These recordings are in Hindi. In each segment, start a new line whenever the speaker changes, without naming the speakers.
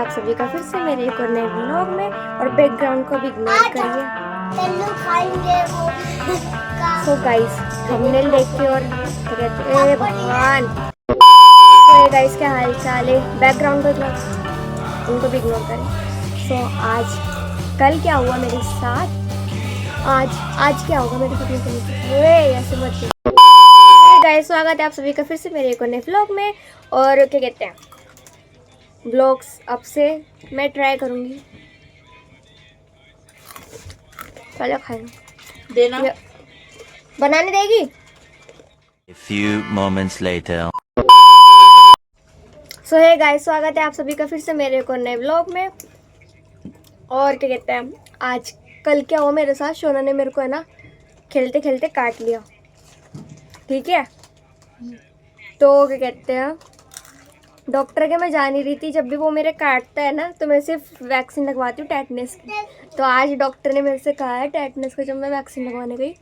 आप सभी का फिर से मेरे एक और नए व्लॉग में। और बैकग्राउंड को भी इग्नोर करिए। सो गाइस थंबनेल देख के और कहते हैं भगवान। तो गाइस क्या हाल चाल है, बैकग्राउंड को उनको भी इग्नोर करें। सो आज कल क्या हुआ मेरे साथ, आज क्या होगा मेरे साथ ऐसे मत। गाइस स्वागत है आप सभी का फिर से मेरे एक और नए व्लॉग में। और क्या कहते हैं, व्लॉग्स अब से मैं ट्राई करूँगी। पहले खाएंगे देना, बनाने देगी।
A few moments later.
So hey guys स्वागत है आप सभी का फिर से मेरे एक और नए व्लॉग में। और क्या कहते हैं, आज कल क्या हुआ मेरे साथ, शोना ने मेरे को है ना खेलते खेलते काट लिया। ठीक है, तो क्या कहते हैं, डॉक्टर के मैं जा नहीं रही थी। जब भी वो मेरे काटता है ना तो मैं सिर्फ वैक्सीन लगवाती हूँ टेटनस की। तो आज डॉक्टर ने मेरे से कहा है टेटनस का, जब मैं वैक्सीन लगवाने गई,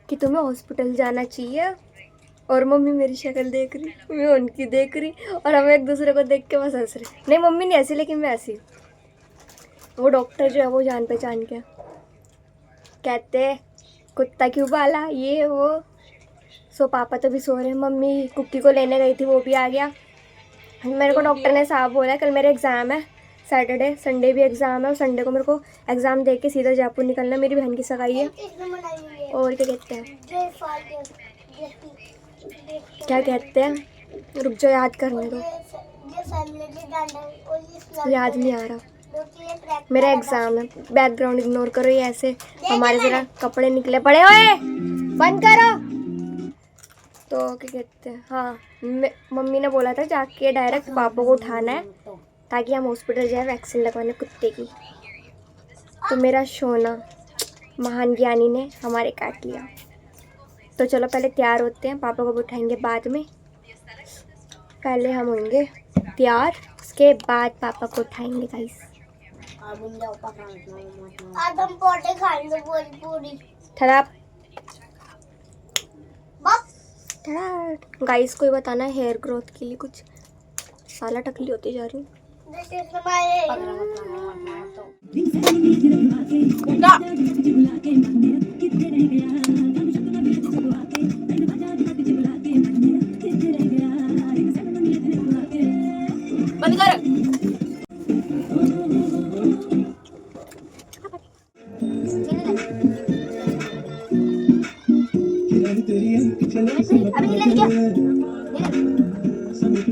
कि तुम्हें हॉस्पिटल जाना चाहिए। और मम्मी मेरी शक्ल देख रही, मैं उनकी देख रही, और हम एक दूसरे को देख के बस हंस रहे। नहीं मम्मी नहीं ऐसी, लेकिन मैं ऐसी। वो डॉक्टर जो है वो जान पहचान के कहते कुत्ता क्यों पाला, ये वो। सो पापा तो भी सो रहे हैं, मम्मी कुक्की को लेने गई थी, वो भी आ गया। मेरे को डॉक्टर ने साफ बोला कल मेरे एग्ज़ाम है, सैटरडे संडे भी एग्ज़ाम है, और संडे को मेरे को एग्ज़ाम दे के सीधा जयपुर निकलना। मेरी बहन की सगाई है। और क्या कहते हैं, क्या कहते हैं, रुक जाओ याद करने दो, याद नहीं आ रहा। मेरा एग्ज़ाम है, बैकग्राउंड इग्नोर करो। ये ऐसे हमारे ज़रा कपड़े निकले पड़े हुए, बंद करो। तो क्या कहते हैं, हाँ मम्मी ने बोला था जाके डायरेक्ट पापा को उठाना है ताकि हम हॉस्पिटल जाए वैक्सीन लगवाने कुत्ते की। तो मेरा शोना महान ज्ञानी ने हमारे काट लिया। तो चलो पहले तैयार होते हैं, पापा को भी उठाएंगे बाद में। पहले हम होंगे तैयार, उसके बाद पापा को उठाएंगे गाइस। गाइस कोई बताना हेयर ग्रोथ के लिए कुछ, साला टकली होती जा रही हूँ। बंद कर।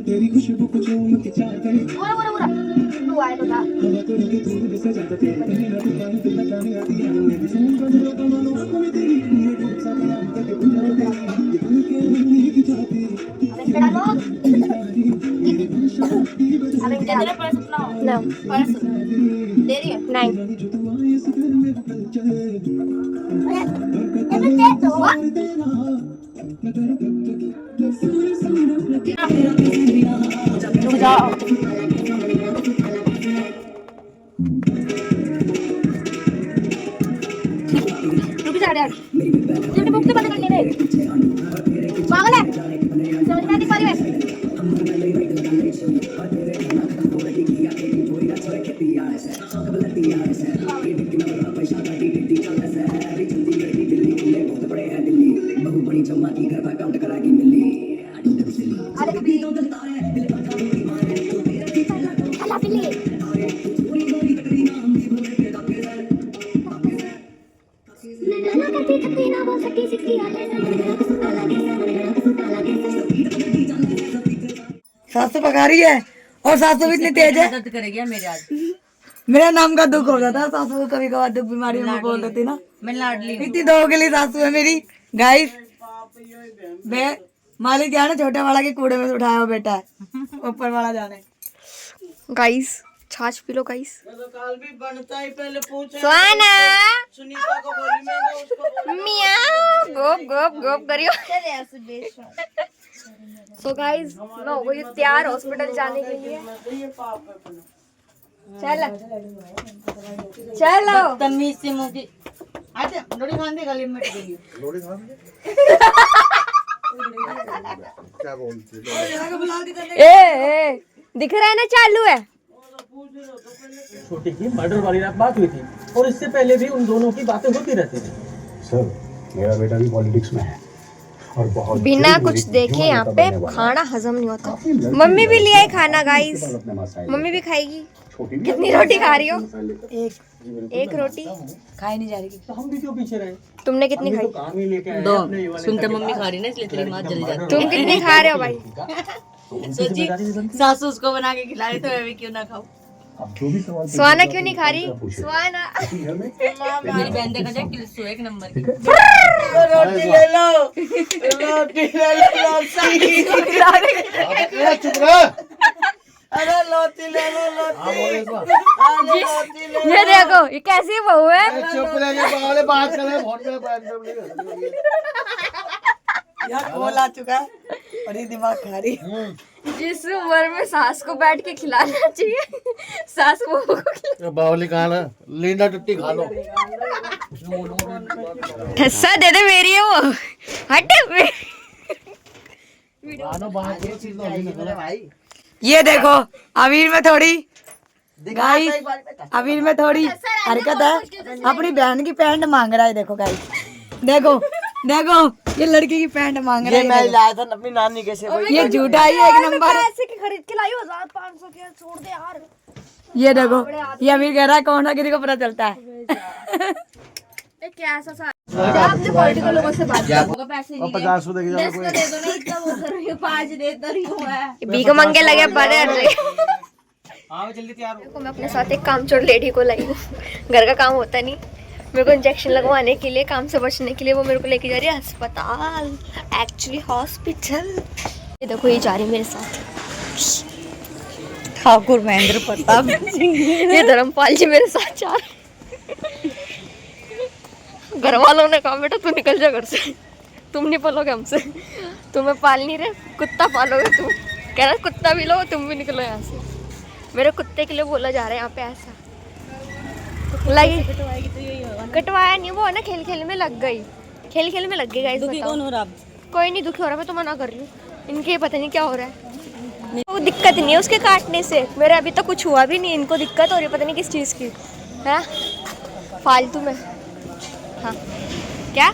तेरी खुशबू को चूम के चाहते
बोला बोला बोला तू आए तो था।
हवा तो लगे तू जैसे जाता तेरे कहीं ना दुकान पे लगाने आती है मेरी सुन का दिल का मानो आंखों में तेरी ये डूब सा गया तक बुझा तेरी ये दिल के रंगने की चाहती
अबे चला लो, अबे तेरा बड़ा सपना हो ना, बड़ा दे रही है नहीं
जो तू आए इस दिल में बदल चले
अबे दे दो। रुक जाओ, रुक जा यार, तुमने बुक के बंद करने दे, पागल है, समझ नहीं पा रही है।
सासू पका रही है और सासू भी इतनी तेज है,
दर्द करेगी मेरे आज।
मेरा नाम का दुख हो जाता है। सासू को कभी कभार दुख बीमारी में बोल देती ना,
मैं लाडली हूँ।
इतनी दो के लिए सासू है मेरी। गाइस बे मालिक जाने छोटे वाला के कूड़े में से उठाया हो बेटा है, ऊपर वाला जाने।
गाइस छाछ पी लो गाइस।
काल भी बनता ही पहले पूछ
सोना
सुनीता को बोली मैं उसको
मियां गोप गोप गोप करियो। सो गाइस मैं हो गई तैयार हॉस्पिटल जाने के लिए। चलो चलो
तमीज से मुंह की आजा रोटी खाने दे, गली में बैठ गई
रोटी खाने क्या बोलती
ए दिख रहा है ना चालू है।
छोटी की मर्डर वाली रात बात हुई थी और इससे पहले भी उन दोनों की बातें होती रहती थी।
सर मेरा बेटा भी पॉलिटिक्स में है और बहुत
बिना
जल्द
कुछ
मेरी
देखे
युवा
यहाँ
नेता
पे
बनने वाला है।
खाना हजम नहीं होता।
काफी लड़की
मम्मी भी
है,
ले आई खाना गाइस।
अपने मसाइल
मम्मी भी खाएगी।
छोटी भी
कितनी रोटी खा रही हो?
एक
एक रोटी।
खाई नहीं जा रही।
तो हम भी क्यों पीछे रहे?
तुमने कितनी
हम भी
खाई?
तो काम ही लेके आए हैं
दो
अपने युवा
सुनते
नेता के
मम्मी
पास।
खा रही ना इसलिए तेरी माँ जल जाती
तुम कितनी खा रहे हो भाई?
तो उनकी
सोची
जिम्मेदारी भी बनती
सासू उसको बना के खिला रही तो मैं भी क्यों ना खाऊं।
अब जो भी सवाल
सुहाना क्यों नहीं खा रही? सुहाना
घर में
मेरी बहन देखा जाए किल्सू एक नंबर की।
रोटी ले लो, रोटी ले लो, चुप रहो। अरे लोटी ले लो, लोटी।
ये देखो ये कैसी बहू है।
चुप रहे, बात कर रहे हैं, फोन पे बात कर रहे हैं।
यार कॉल आ चुका है और ये दिमाग खा रही है।
जिस उम्र में सास को बैठ के खिलाना चाहिए सास बहू को
बावली कहा ना, लीना टुट्टी खा लो।
ठस्सा दे दे मेरी है वो। हट
ये देखो अमीर में थोड़ी गाइस, अमीर में थोड़ी हरकत है। अपनी बहन की पैंट मांग रहा है। देखो गाइस, देखो देखो ये लड़की की पैंट मांग रहा है।
मैं लाया था अपनी नानी के से।
ये झूठा ही एक नंबर।
पैसे की खरीद के लाई 1500 के छोड़ दे यार।
ये देखो ये अमीर कह रहा है कौन किसी को पता चलता है।
ये क्या ऐसा सा आपने पॉलिटिकल लोगों से बात
होगा पैसे नहीं
50 रुपए की
10 का दे दो ना, इतना वो कर रही हूँ 5 दे तो रही हूँ मैं।
भीख मंगे लगे पड़े हैं।
हाँ जल्दी तैयार हो।
मैं अपने साथ एक कामचोर लेडी को लाई हूँ। घर का काम होता नहीं, मेरे को इंजेक्शन लगवाने के लिए, काम से बचने के लिए वो मेरे को लेके जा रही है अस्पताल, एक्चुअली हॉस्पिटल। ये देखो ये जा रही है मेरे साथ।
ठाकुर महेंद्र प्रताप
ये धर्मपाल जी मेरे साथ जा रहे हैं। घर वालों ने कहा बेटा तू निकल जा घर से, तुम नहीं पालोगे हमसे, तुम्हें पाल नहीं रहे, कुत्ता पालोगे तुम। कह रहा कुत्ता भी लो, तुम भी निकलो यहाँ से। मेरे कुत्ते के लिए बोला जा रहा है यहाँ पे ऐसा। लगी कटवाया नहीं, वो है ना खेल खेल में लग गई, खेल खेल में लग गई गाइस।
दुखी कौन हो रहा?
कोई नहीं दुखी हो रहा, मैं तो मना कर रही हूँ। इनके पता नहीं क्या हो रहा है। वो दिक्कत नहीं है उसके काटने से, मेरे अभी तक कुछ हुआ भी नहीं, इनको दिक्कत हो रही है पता नहीं किस चीज़ की है, फालतू में। हाँ क्या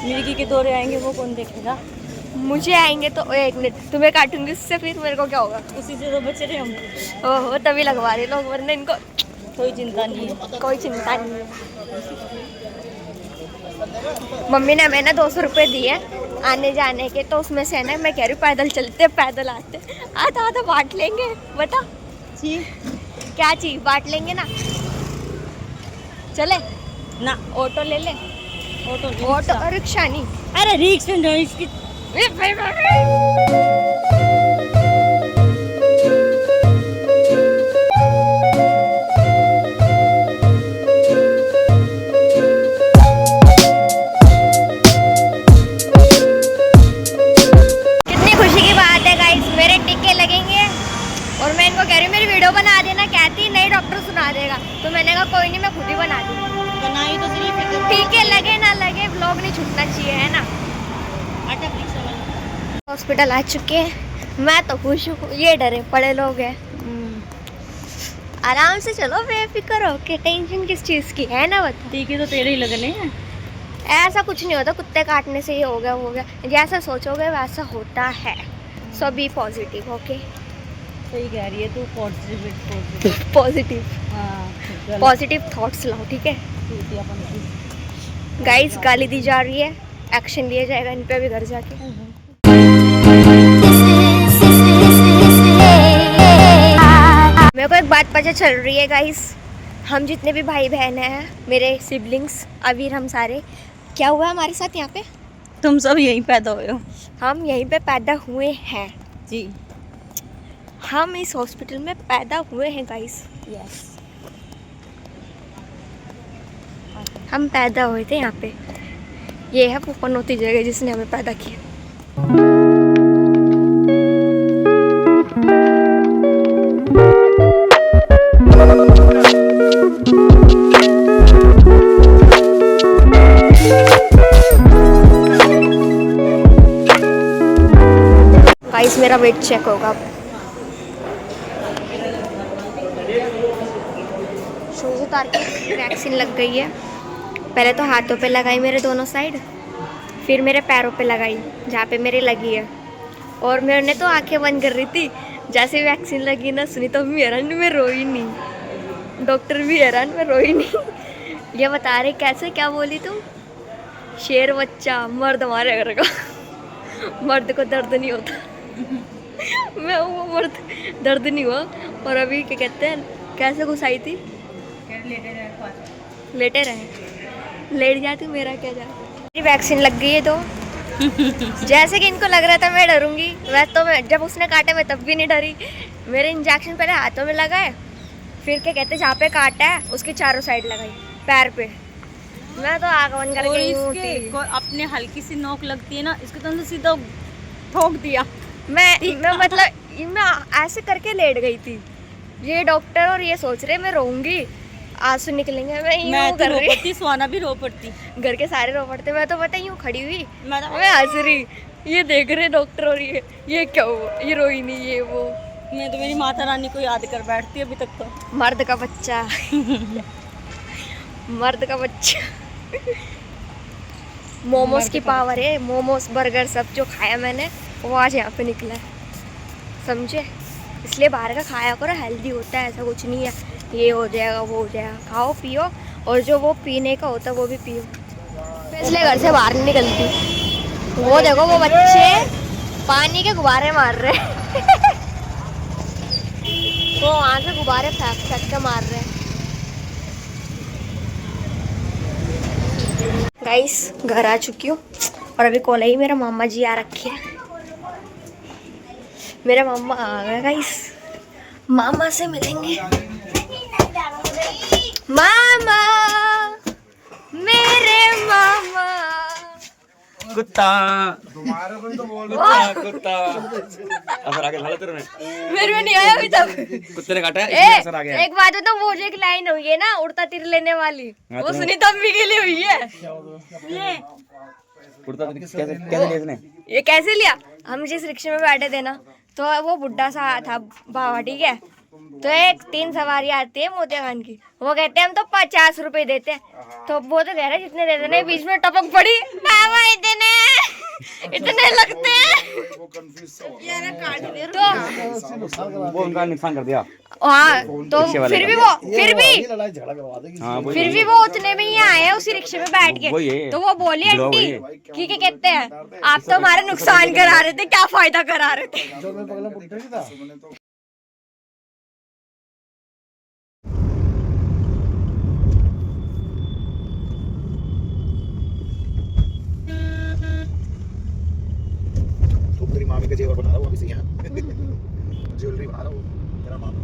मिर्गी के दौरे आएंगे वो कौन देखेगा?
मुझे आएंगे तो एक मिनट तुम्हें काटूंगी उससे, फिर मेरे को क्या होगा?
उसी से तो बचे रहे हम।
ओहो तभी लगवा रहे लोग, वरना इनको
कोई चिंता नहीं है।
कोई चिंता नहीं है। मम्मी ने हमें ना 200 रुपये दिए आने जाने के, तो उसमें से ना मैं कह रही हूँ पैदल चलते पैदल आते, आधा आधा बांट लेंगे। बता
जी
क्या चाहिए, बांट लेंगे ना, चले
ना
ऑटो ले ले।
ऑटो
ऑटो रिक्शा नहीं।
अरे रिक्शा इसकी
और मैं इनको कह रही हूँ मेरी वीडियो बना देना, कहती नहीं डॉक्टर सुना देगा। तो मैंने कहा कोई नहीं मैं खुद ही बना दूँ।
बनाई तो सिर्फ
टीके लगे ना लगे व्लॉग नहीं छूटना चाहिए है ना। हॉस्पिटल आ चुके हैं, मैं तो खुश हूँ। ये डरे पड़े लोग हैं। आराम से चलो बेफिक्र हो के, टेंशन किस चीज़ की है ना। बता
टीके तो तेरे ही लगने हैं।
ऐसा कुछ नहीं होता, कुत्ते काटने से ये हो गया हो गया, जैसा सोचोगे वैसा होता है। सो बी पॉजिटिव। ओके
सही कह रही है तू, पॉजिटिव
पॉजिटिव
हाँ
पॉजिटिव थॉट्स लाओ ठीक है गाइस। गाली दी जा रही है, एक्शन लिया जाएगा इन पे अभी घर जाके। मेरे को एक बात पता चल रही है गाइस, हम जितने भी भाई बहन हैं, मेरे सिबलिंग्स, अवीर, हम सारे, क्या हुआ हमारे साथ यहाँ पे,
तुम सब यहीं पैदा हुए हो।
हम यहीं पे पैदा हुए हैं
जी
हम इस हॉस्पिटल में पैदा हुए हैं गाइस।
यस
हम पैदा हुए थे यहाँ पे। ये है पुपनौती जगह जिसने हमें पैदा किया। गाइस मेरा वेट चेक होगा अब। उतार के वैक्सीन लग गई है। पहले तो हाथों पे लगाई मेरे दोनों साइड, फिर मेरे पैरों पे लगाई जहाँ पे मेरे लगी है। और मैंने तो आंखें बंद कर रही थी, जैसे वैक्सीन लगी ना सुनीता भी हैरान, मैं रोई नहीं, डॉक्टर भी हैरान, मैं रोई नहीं। ये बता रहे कैसे, क्या बोली तुम? शेर बच्चा मर्द हमारे घर का, मर्द को दर्द नहीं होता। मैं वो मर्द, दर्द नहीं हुआ। और अभी क्या कहते हैं, कैसे घुसाई थी? लेटे रहे, लेट जाती मेरा क्या जा। मेरी वैक्सीन लग गई है तो जैसे कि इनको लग रहा था मैं डरूंगी, वैसे तो मैं जब उसने काटा मैं तब भी नहीं डरी। मेरे इंजेक्शन पहले हाथों में लगाए, फिर क्या कहते हैं जहाँ पे काटा है उसके चारों साइड लगाई पैर पे। मैं तो आग बंद करके यूं थी।
अपने हल्की सी नोक लगती है ना, इसको तो सीधा ठोक दिया।
मैं मतलब मैं ऐसे करके लेट गई थी। ये डॉक्टर और ये सोच रहे मैं रोऊंगी, आंसू निकलेंगे। मैं यूं कर रही,
पड़ती, सुहाना भी रो पड़ती,
घर के सारे रो पड़ते। मैं तो पता यूं खड़ी हुई,
मैं
हंस रही, ये देख रहे डॉक्टर और ये क्या हुआ, ये रोई नहीं, ये वो।
मैं तो मेरी माता रानी को याद कर बैठती अभी तक तो।
मर्द का बच्चा मर्द का बच्चा। मोमोज की पावर है, मोमोज बर्गर सब जो खाया मैंने वो आज यहाँ पे निकला है, समझे? इसलिए बाहर का खाया करो, हेल्दी होता है, ऐसा कुछ नहीं है ये हो जाएगा वो हो जाएगा। खाओ पियो, और जो वो पीने का होता है वो भी पियो। मैं इसलिए घर से बाहर नहीं निकलती। वो देखो वो बच्चे पानी के गुब्बारे मार रहे हैं। वो वहाँ से गुब्बारे फेंक फेंक के मार रहे हैं। गाइस घर आ चुकी हूँ और अभी कॉल आई, मेरा मामा जी आ रखे हैं। मेरा मामा आ गया गाइस, मामा से मिलेंगे। मामा, मेरे मामा।
कुत्ता
कुत्ता असर आ गया साला तेरे में।
मेरे में नहीं आया अभी तक।
कुत्ते ने काटा है, इसलिए असर आ गया।
एक बात तो वो जो एक लाइन हुई है ना, उड़ता तीर लेने वाली, वो सुनीता भी के लिए हुई है।
कुत्ता कैसे कैसे लिया इसने?
ये कैसे लिया? हम जिस रिक्शे में बैठे थे ना, तो वो बुढ़ा सा था बाबा, ठीक है? तो एक 3 सवारी आती है मोतिया खान की, वो कहते हैं हम तो 50 रुपए देते हैं। तो वो तो कह रहे जितने देते नहीं, बीच में टपक पड़ी, बाबा इतने लगते हैं। तो
वो उनका नुकसान कर दिया।
हाँ, तो फिर भी
लड़ाई झगड़ा करवा देगी।
हाँ
फिर भी वो उतने में ही आए हैं उसी रिक्शे में बैठ के। तो वो बोली आंटी की क्या कहते हैं, आप तो हमारे नुकसान करा रहे थे, क्या फायदा करा रहे थे?
जो मैं पगला पुट्टे नहीं था। तो तेरी मामी का जेवर बना रहा हूँ अभी से यहाँ। ज्वेलरी बना रहा हूँ तेरा मामा।